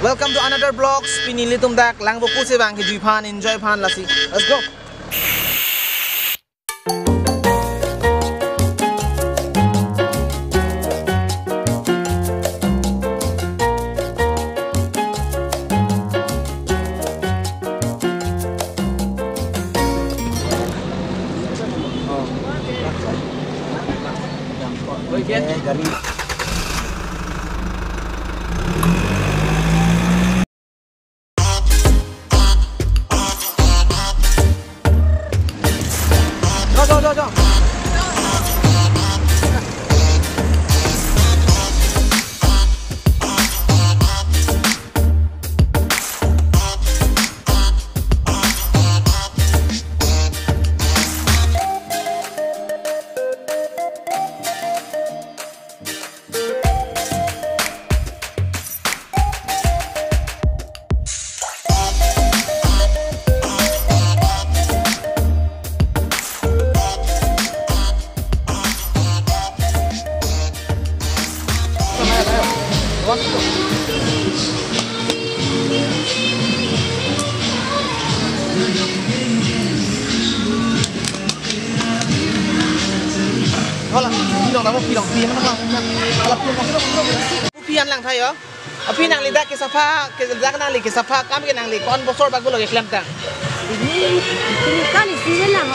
Welcome to another vlog. Pinili tumdak lang bo puse bang ki pan enjoy pan lasi. Let's go. Dari Go. Hola, pilong kalau pian lang tayo. Api nang lidak ke sapa, ke lidak nang ke sapa, kami nang li kon bosor bagulo ke klem tang. Ini kan isi lang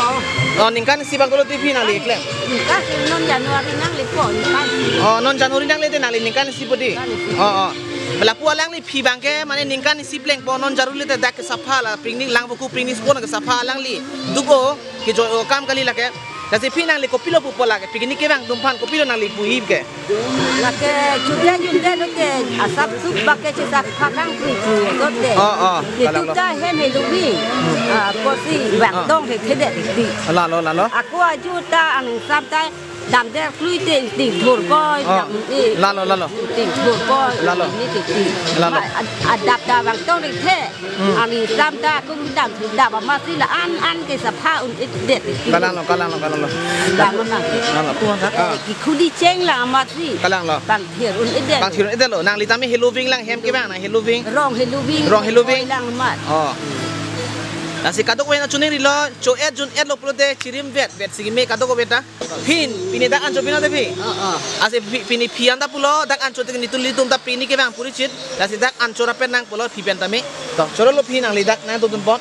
Oh, ningkan si bagulo TV nang li klem. Kan non Januari nang li ko, kan. Oh, non Januari nang li nang li ningkan si bodi. Oh. Belaku lang li pi bangke mane ningkan si pleng po non Januari te dak ke sapa la pringning lang buku pringning spon ke sapa lang li. Dugo ke jo kam kali la ke. Kasi pinang li kopilo po pala ke piknik ke bang dumpan kopilo nang li puhib ke. La ke judan no ke asap sup bake cesa pakang priji dote. Oh. Itu dah he lubi. Kosi bang dong he kede di. Lalo. Aku aju ta ang sabta dam der fluite ting thur boy dam ni. Lalo. Ting thur boy. Ni ting. Lalo. Adap da bang dong ni the. Ani sabta kung dam masih la an ke sapa un det. Kalang lo. Lalo na. Tuan tak. Kudi ceng lah masih. Kalang lo. Bang thier un det. Bang thier itu lo. Nang litami Halloween lang hem ke bang nang Halloween. Rong Halloween. Lang mat. Oh. Nasi kadok wena cuning rilo, coet jun et lo prote cirim vet sigi me kadok beta. Pini dak anco pina tepi. Ase pini pianda pulo dak anco te nitul litum ta pini ke bang puri cit. Nasi dak anco rapen nang pulo pi penta me. To coro lo pin nang lidak nang tutun pot.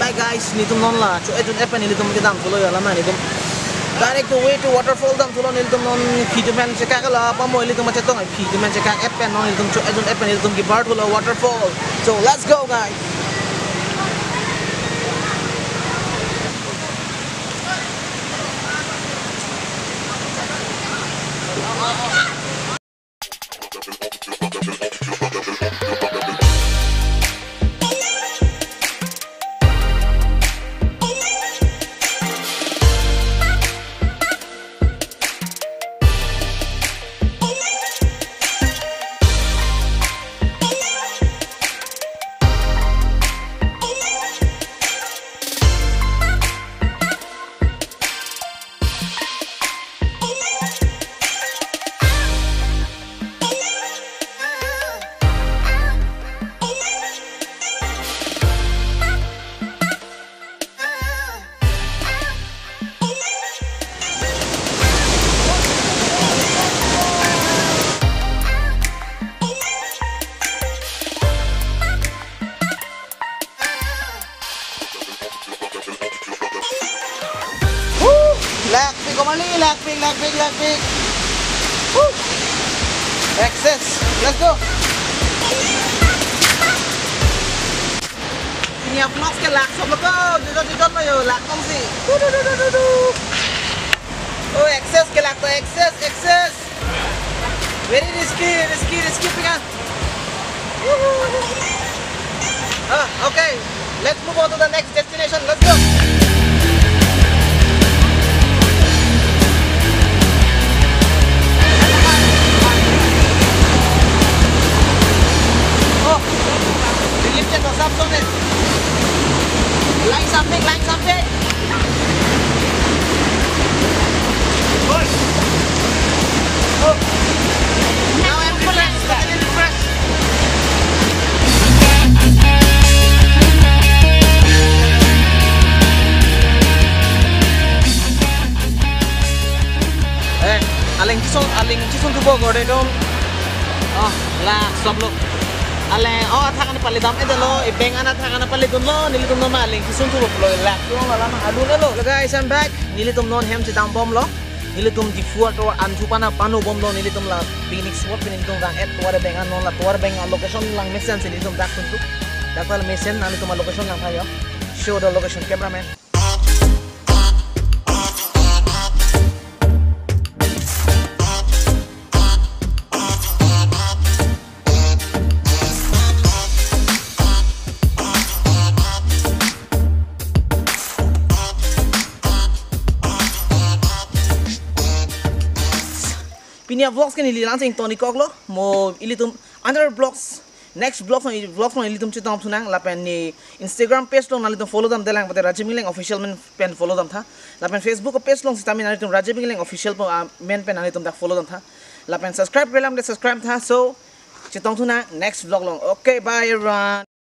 Bye guys, nitum non la, coet jun epen nitum kita pulo ya lama nitum. Direct to way to waterfall dam tulon niltum non pijuman cekak la apa mo niltum macetong pijuman cekak epen non niltum co edun epen niltum ki bar tulo waterfall. So let's go guys. Lag big. Woo! Access. Let's go. Ini yang vlog ke lag sob loko. Jujur mayo lag kong si. Oh, access ke lag to access. Very risky pegang. Okay. Let's move on to the next destination. Let's go. Lines up aling chison tu bo gorde dom la sob lo ale thakan pali dam e lo e beng ana thakan pali dum lo nilitum no ma aling chison tu bo lo la tu la ma alu ne lo guys I'm back nilitum non hem chidam bom lo nilitum di fuat or anjupana panu bom lo nilitum la phoenix swap nilitum dang et tuare beng an non la tuare beng location lang mesen nilitum dak tuntu dakal mesen nilitum location lang thayo show the location cameraman. Pinia vlogs kan ili langsing Tony Koklo mo ilitum under vlogs next vlogs no ilitum chitam sunang lapen ni Instagram page lo nalitum follow dam delang pate Rajib Mileng official men pen follow dam tha lapen Facebook page lo sitami nalitum Rajib Mileng official men pen nalitum dak follow dam tha lapen subscribe relam de subscribe tha so chitam sunang next vlog long okay bye everyone.